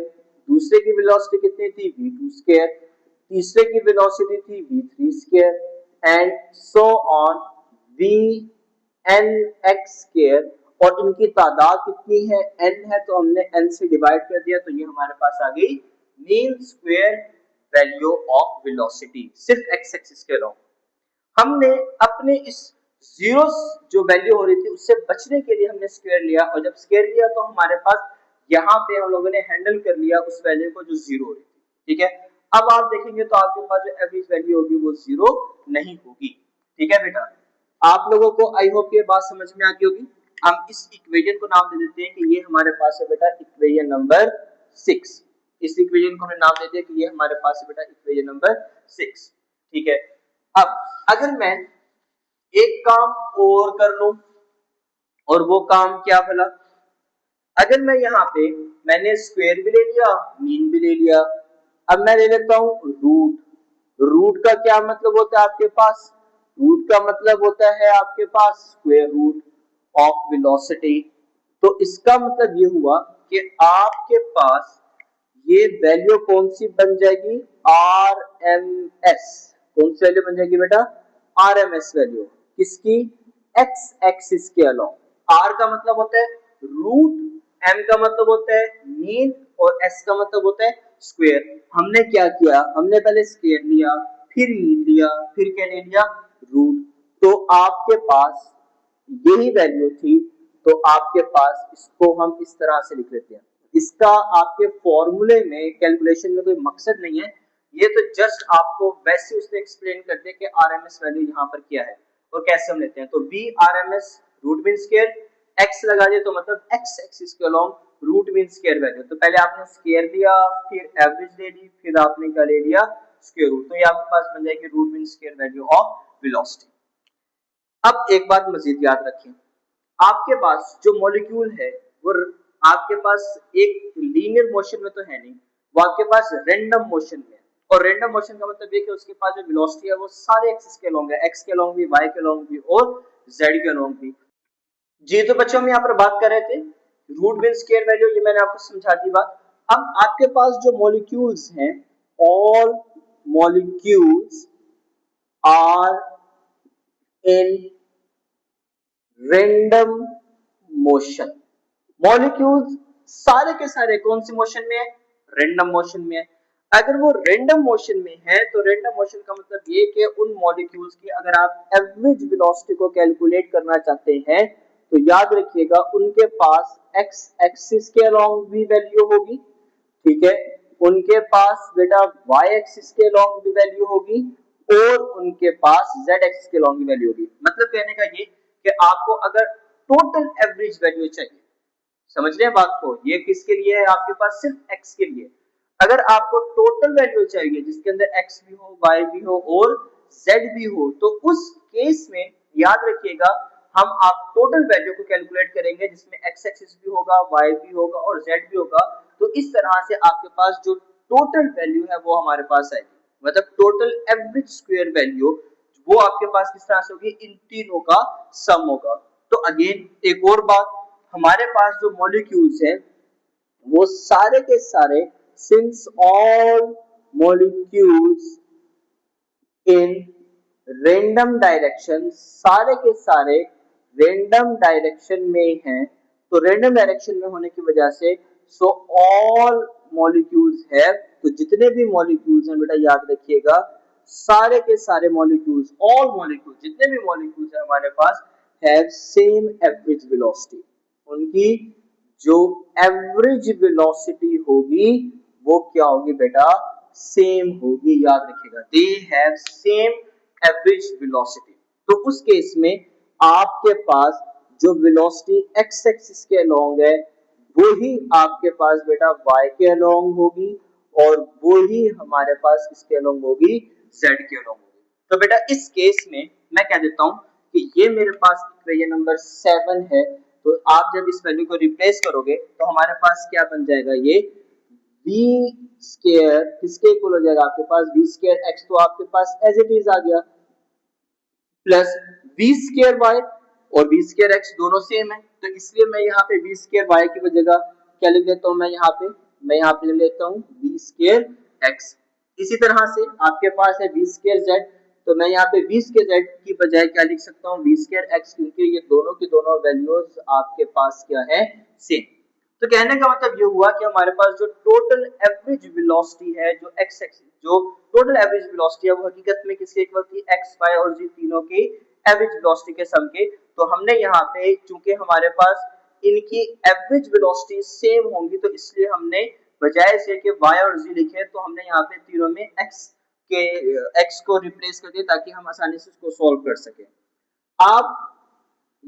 दूसरे की वेलोसिटी कितनी थी? v2 स्क्वायर, तीसरे की वेलोसिटी थी v3 square and so on vn x square, और इनकी तादाद कितनी है? n है, तो हमने n से डिवाइड कर दिया, तो ये हमारे पास आ गई mean square value of velocity, सिर्फ x एक्सिस के अलोंग। हमने अपने इस जीरो जो वैल्यू हो रही थी उससे बचने के लिए हमने स्क्वायर लिया, और जब स्क्वायर लिया तो हमारे पास यहाँ पे हम लोगों ने हैंडल कर लिया उस वैल्यू को जो 0 हो रही थी, ठीक है। अब आप देखेंगे तो आपके पास जो एवरेज वैल्यू होगी वो 0 नहीं होगी, ठीक है बेटा। आप लोगों को आई होप ये बात समझ में आती होगी। हम इस इक्वेशन को नाम दे देते हैं कि ये हमारे पास है बेटा इक्वेशन नंबर 6। इस इक्वेशन को हमें नाम देते हैं कि ये हमारे पास है बेटा इक्वेशन नंबर 6, ठीक है। अब अगर मैं एक काम और कर लूं, और वो काम क्या भला? अगर मैं यहाँ पे मैंने स्क्वायर भी ले लिया, मीन भी ले लिया, अब मैं ले लेता हूँ रूट। रूट का क्या मतलब होता है आपके पास? रूट का मतलब होता है आपके पास स्क्वायर रूट ऑफ वेलोसिटी। तो इसका मतलब ये हुआ कि आपके पास ये वैल्यू कौन सी बन जाएगी? RMS। कौन सी वैल्यू बन जाएगी बेटा? RMS value. किसकी? एक्स एक्सिस के अलोंग। R का मतलब होता है रूट, M का मतलब होता है मीन, और S का मतलब होता है स्क्वायर। हमने क्या किया? हमने पहले स्क्वायर लिया, फिर मीन लिया, फिर क्या ले लिया? रूट। तो आपके पास यही वैल्यू थी, तो आपके पास इसको हम इस तरह से लिख लेते हैं। इसका आपके फॉर्मूले में कैलकुलेशन में कोई मकसद नहीं है, ये तो जस्ट आपको वैसे उसने एक्सप्लेन कर दिया कि आरएमएस वैल्यू यहाँ पर क्या है और कैसे हम लेते हैं। तो v RMS root mean square, x लगा दिए तो मतलब एक्स एक्सिस के along root mean square value. तो पहले आपने स्क्वायर लिया, फिर एवरेज ले ली, फिर आपने क्या ले लिया? Square root. तो ये आपके पास बन जाएगी root mean square value of velocity. अब एक बात मजीद याद रखें, आपके पास जो मॉलिक्यूल है वो आपके पास एक लीनियर मोशन में तो है नहीं, वो आपके पास रैंडम मोशन में है। और रेंडम मोशन का मतलब ये कि उसके पास जो वेलोसिटी है वो सारे एक्सिस के अलोंग है, एक्स के अलोंग भी, वाई के अलोंग भी और जेड के अलोंग भी। जी तो बच्चों हम यहाँ पर बात कर रहे थे रूट मीन स्क्वायर वैल्यू, ये मैंने आपको समझा दी बात। अब आपके पास जो मॉलिक्यूल्स हैं, all molecules are in random motion. Molecules सारे के सारे कौन सी मोशन में है? रेंडम मोशन में है। अगर वो रेंडम मोशन में है तो रेंडम मोशन का मतलब ये कि उन मॉलिक्यूल्स की अगर आप एवरेज वेलोसिटी को कैलकुलेट करना चाहते हैं तो याद रखिएगा उनके पास एक्स एक्सिस के अलोंग भी वैल्यू होगी, ठीक है, उनके पास बेटा वाई एक्सिस के लॉन्ग भी वैल्यू होगी और उनके पास जेड एक्सिस के लॉन्ग भी वैल्यू होगी। मतलब कहने का ये कि आपको अगर टोटल एवरेज वैल्यू चाहिए, समझ रहे हैं बात को, ये किसके लिए है? आपके पास सिर्फ एक्स के लिए। अगर आपको टोटल वैल्यू चाहिए जिसके अंदर एक्स भी हो, वाई भी हो और जेड भी हो, तो उस केस में याद रखिएगा हम आप टोटल वैल्यू को कैलकुलेट करेंगे जिसमें एक्स एक्सिस भी होगा, वाई भी होगा और जेड भी होगा। तो इस तरह से आपके पास जो टोटल वैल्यू है वो हमारे पास आएगी, मतलब टोटल एवरेज स्क्वायर वैल्यू वो आपके पास किस तरह से होगी? इन तीनों का सम होगा। तो अगेन एक और बात, हमारे पास जो मॉलिक्यूल्स हैं वो सारे के सारे, since all molecules in random direction, सारे के सारे रेंडम डायरेक्शन में हैं, तो रेंडम डायरेक्शन में होने की वजह से सो ऑल मॉलिक्यूल्स है, तो जितने भी मॉलिक्यूल्स हैं बेटा याद रखिएगा सारे के सारे मॉलिक्यूल्स, ऑल मॉलिक्यूल्स जितने भी मॉलिक्यूल्स हैं हमारे पास हैव सेम एवरेज वेलोसिटी। उनकी जो एवरेज वेलोसिटी होगी वो क्या होगी बेटा? सेम होगी, याद रखिएगा they have same average velocity. तो उस केस में आपके पास जो वेलोसिटी एक्स एक्सिस के अलोंग है वही आपके पास बेटा वाई के अलोंग होगी और वही हमारे पास किसके अलोंग होगी? जेड के अलोंग होगी। तो बेटा इस केस में मैं कह देता हूं कि ये मेरे पास इक्वेशन नंबर 7 है, तो आप जब इस वैल्यू को रिप्लेस करोगे तो हमारे पास क्या बन जाएगा? ये बी स्क्वायर किसके इक्वल हो जाएगा? आपके पास बी स्क्वायर एक्स, तो आपके पास एज इट इज आ गया, प्लस बी स्क्वायर वाई और बी स्क्वायर एक्स दोनों सेम है, तो इसलिए मैं यहाँ पे बी स्क्वायर वाई की जगह क्या लिख देता हूँ? मैं यहाँ पे लिख लेता हूँ बी स्क्वायर एक्स। इसी तरह से आपके पास है बी स्क्वायर जेड, तो मैं यहाँ पे बी स्क्वायर जेड की बजाय क्या लिख सकता हूँ? बी स्क्वायर एक्स, क्योंकि ये दोनों की दोनों वैल्यूज आपके पास क्या है? सेम। तो कहने का मतलब ये हुआ कि हमारे पास जो टोटल एवरेज वेलोसिटी है, जो एक्स एक्सिस जो टोटल एवरेज वेलोसिटी है वो हकीकत में किसके इक्वल थी? एक्स वाई और जी तीनों की एवरेज वेलोसिटी के सम के। तो हमने यहाँ पे चूंकि हमारे पास इनकी एवरेज वेलोसिटी सेम होंगी तो इसलिए हमने बजाय से कि y और z लिखे तो हमने यहाँ पे तीनों में x को रिप्लेस कर दिया ताकि हम आसानी से इसको सॉल्व कर सके। आप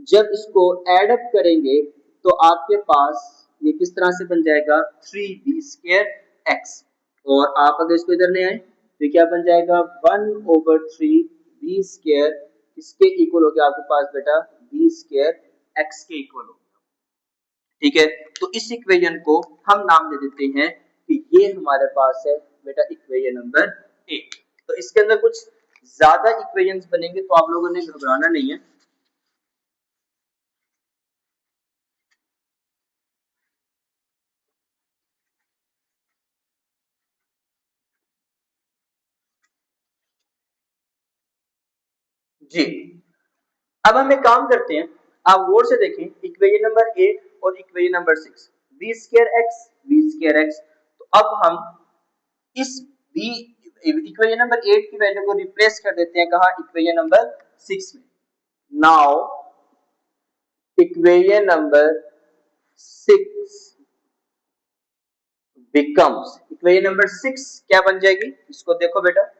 जब इसको एड अप करेंगे तो आपके पास ये किस तरह से बन जाएगा? 3b स्क्वायर x, और आप अगर इसको इधर ले आए तो क्या बन जाएगा? 1/3b स्क्वायर इसके इक्वल हो गया आपके पास बेटा b स्क्वायर x के इक्वल हो गया, ठीक है। तो इस इक्वेशन को हम नाम दे देते हैं कि ये हमारे पास है बेटा इक्वेशन नंबर 8। तो इसके अंदर कुछ ज्यादा इक्वेशंस बनेंगे तो आप लोगों ने घबराना नहीं है। जी अब हम एक काम करते हैं, आप गौर से देखें इक्वेशन नंबर 8 और equation number 6, b square x b square x. तो अब हम इस बी इक्वेशन नंबर 8 की वैल्यू को रिप्लेस कर देते हैं कहा? इक्वेशन नंबर 6 में। Now equation number 6 becomes, equation number 6 क्या बन जाएगी? इसको देखो बेटा,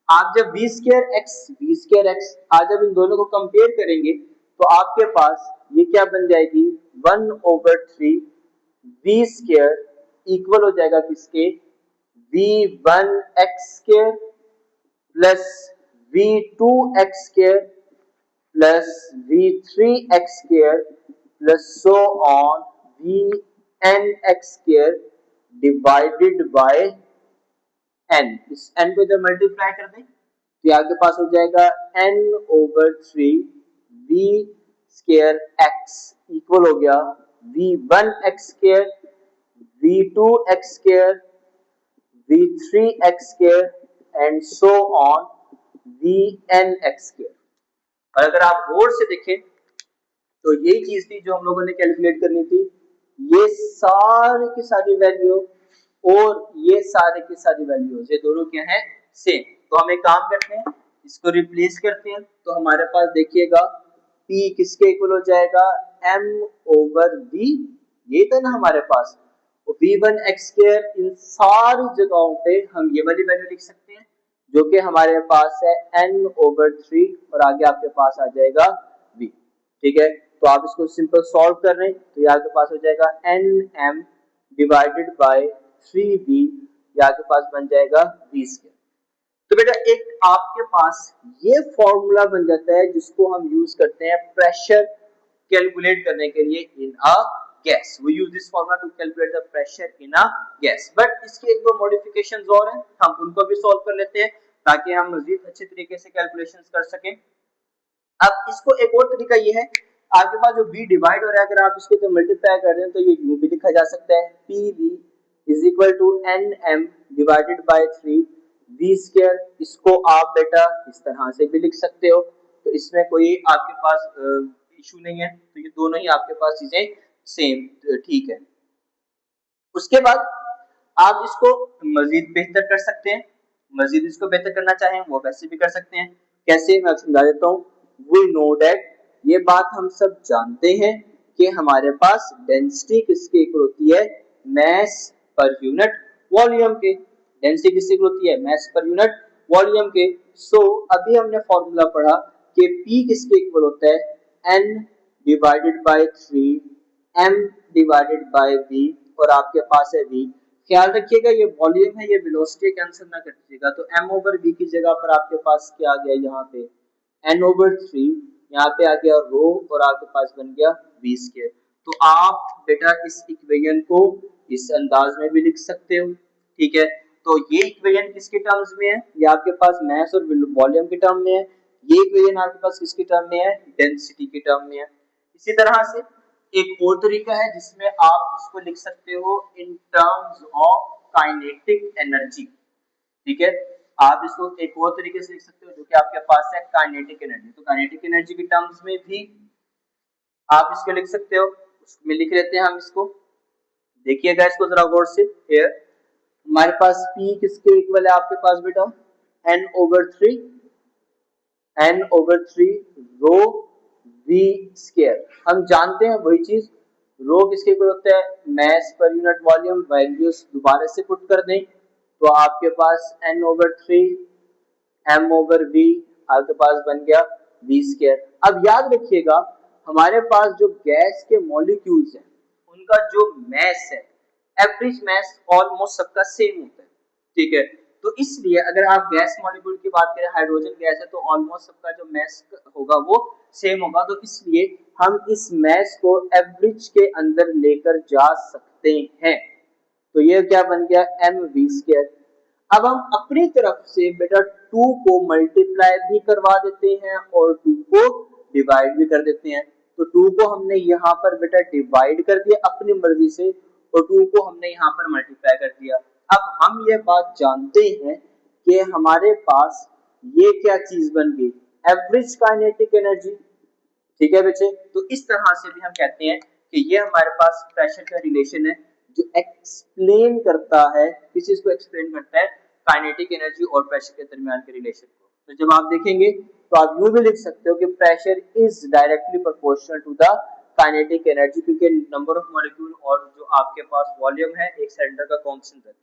आप जब बी स्क्वायर एक्स आज जब इन दोनों को कंपेयर करेंगे तो आपके पास ये क्या बन जाएगी? 1/3 बी स्क्वायर इक्वल हो जाएगा किसके? v1 x square plus v2 x square plus v3 x square plus so on vn x square divided bye n, इस n को इधर मल्टीप्लाई कर दें तो ये आपके पास हो जाएगा n/3 v square x equal हो गया v1x square v2x square v3x square and so on vnx square. और अगर आप गौर से देखें तो यही चीज थी जो हम लोगों ने कैलकुलेट करनी थी। ये सारी की सारी वैल्यू और ये सारे की सारी वैल्यूज ये दोनों क्या है सेम। तो हम एक काम करते हैं इसको रिप्लेस करते हैं तो हमारे पास देखिएगा p किसके इक्वल हो जाएगा m/v, ये था ना हमारे पास v1x स्क्वायर। इन सारी जगहों पे हम ये वाली वैल्यू लिख सकते हैं जो कि हमारे पास है n/3 और आगे आपके पास आ जाएगा v। ठीक है, तो आप इसको सिंपल सॉल्व कर रहे हैं तो ये आपके पास हो जाएगा nm डिवाइडेड बाय 3v, ये आपके पास बन जाएगा v स्क्वायर। तो बेटा एक आपके पास ये फॉर्मूला बन जाता है जिसको हम यूज करते हैं प्रेशर कैलकुलेट करने के लिए in a gas. We use this formula to calculate the pressure in a gas, but इसके एक दो मॉडिफिकेशंस और हैं, हम उनको भी सॉल्व कर लेते हैं ताकि हम मजीद अच्छे तरीके से कैलकुलेशंस कर सकें। अब इसको एक और तरीका ये है, आपके पास जो b डिवाइड हो रहा है अगर आप इसको तो मल्टीप्लाई कर दें तो ये यूं भी लिखा जा सकता है pv is equal to nm divided by 3 v square. इसको आप बेटा इस तरह से भी लिख सकते हो, तो इसमें कोई आपके पास इशू नहीं है, तो ये दोनों ही आपके पास चीजें सेम ठीक है। उसके बाद आप इसको मजीद बेहतर कर सकते हैं, मजीद इसको बेहतर करना चाहें वो वैसे भी कर सकते हैं। कैसे, मैं समझा देता हूँ। वी नो दैट, ये बात हम सब जानते हैं कि हमारे पास डेंसिटी किसके इक्वल होती है मास पर यूनिट वॉल्यूम के। डेंसिटी किसके इक्वल होती है मास पर यूनिट वॉल्यूम के। सो अभी हमने फॉर्मूला पढ़ा कि P किसके इक्वल होता है N divided by 3 M divided by V और आपके पास है V। ख्याल रखिएगा ये वॉल्यूम है, ये वेलोसिटी कैंसिल ना करिएगा, तो m/v की जगह पर आपके पास क्या आ गया यहाँ पे n/3, यहाँ पे आ गया रो और आपके पास बन गया v स्क्वायर। तो आप बेटा इस इक्वेशन को इस अंदाज में भी लिख सकते हो। ठीक है, तो ये इक्वेशन किसके टर्म्स में है, ये आपके पास मास और वॉल्यूम के टर्म में है। ये इक्वेशन आपके पास किसके टर्म में है डेंसिटी के टर्म में है। इसी तरह से एक और तरीका है जिसमें आप इसको लिख सकते हो in terms of kinetic energy. ठीक है, आप इसको एक और तरीके से लिख सकते हो जो कि आपके पास है काइनेटिक एनर्जी। तो काइनेटिक एनर्जी के टर्म्स में भी आप इसको लिख सकते हो, उसमें लिख लेते हैं हम इसको। देखिएगा इसको जरा गौर से। हियर हमारे पास P किसके इक्वल है आपके पास बेटा n/3 रो v स्क्वायर। हम जानते हैं वही चीज, रो किसके इक्वल होता है मास पर यूनिट वॉल्यूम। वैल्यूज दोबारा से पुट कर दें तो आपके पास n/3 m/v आपके पास बन गया v स्क्वायर। अब याद रखिएगा हमारे पास जो गैस के मॉलिक्यूल्स हैं उनका जो मास है एवरेज मास ऑलमोस्ट सबका सेम होता है। ठीक है, तो इसलिए अगर आप गैस मॉलिक्यूल की बात करें, हाइड्रोजन गैस है तो ऑलमोस्ट सबका जो मास होगा वो सेम होगा, तो इसलिए हम इस मास को एवरेज के अंदर लेकर जा सकते हैं। तो ये क्या बन गया mv स्क्वायर। अब हम अपनी तरफ से बेटा 2 को मल्टीप्लाई भी करवा देते हैं और 2 को डिवाइड भी कर देते हैं। तो 2 को हमने यहाँ पर बेटा डिवाइड कर दिया अपनी मर्जी से और 2 को हमने यहाँ पर मल्टीप्लाई कर दिया। अब हम ये बात जानते हैं कि हमारे पास ये क्या चीज बन गई एवरेज काइनेटिक एनर्जी। ठीक है बच्चे, तो इस तरह से भी हम कहते हैं कि ये हमारे पास प्रेशर का रिलेशन है जो एक्सप्लेन करता है, किस चीज को एक्सप्लेन करता है काइनेटिक एनर्जी और प्रेशर के दरमियान के रिलेशन को। तो जब आप देखेंगे तो आप यूं भी लिख सकते हो कि pressure is directly proportional to the kinetic energy, क्योंकि नंबर ऑफ मॉलिक्यूल और जो आपके पास वॉल्यूम है एक सिलेंडर का कांस्टेंट रहता है।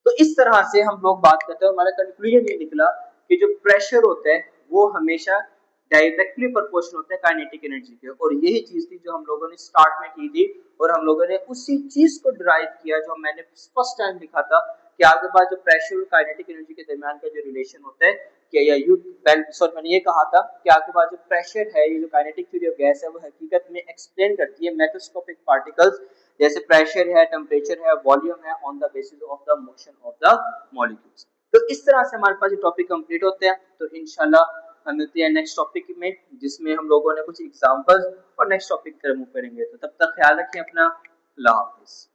तो इस तरह से हम लोग बात करते हैं, हमारा कंक्लूजन ये निकला कि जो प्रेशर होता है वो हमेशा डायरेक्टली प्रोपोर्शनल होता है काइनेटिक एनर्जी के। और यही चीज थी जो हम लोगों ने स्टार्ट में की थी और हम लोगों ने उसी चीज को ड्राइव किया जो मैंने फर्स्ट टाइम लिखा था कि आपके पास जो प्रेशर और काइनेटिक एनर्जी के दरमियान का जो रिलेशन होता है कि या यू सॉरी मैंने ये कहा था कि आपके पास जो प्रेशर है, ये जो काइनेटिक थ्योरी ऑफ गैस है वो हकीकत में एक्सप्लेन करती है मैक्रोस्कोपिक पार्टिकल्स जैसे प्रेशर है, टेम्परेचर है, वॉल्यूम है on the basis of the motion of the molecules. तो इस तरह से हमारे पास ये टॉपिक कंप्लीट होते हैं। तो इंशाल्लाह हम मिलते हैं नेक्स्ट टॉपिक में, जिसमें हम लोगों ने कुछ एग्जांपल्स और नेक्स्ट टॉपिक पर मूव करेंगे। तो तब तक ख्याल रखें अपना। अल्लाह हाफिज।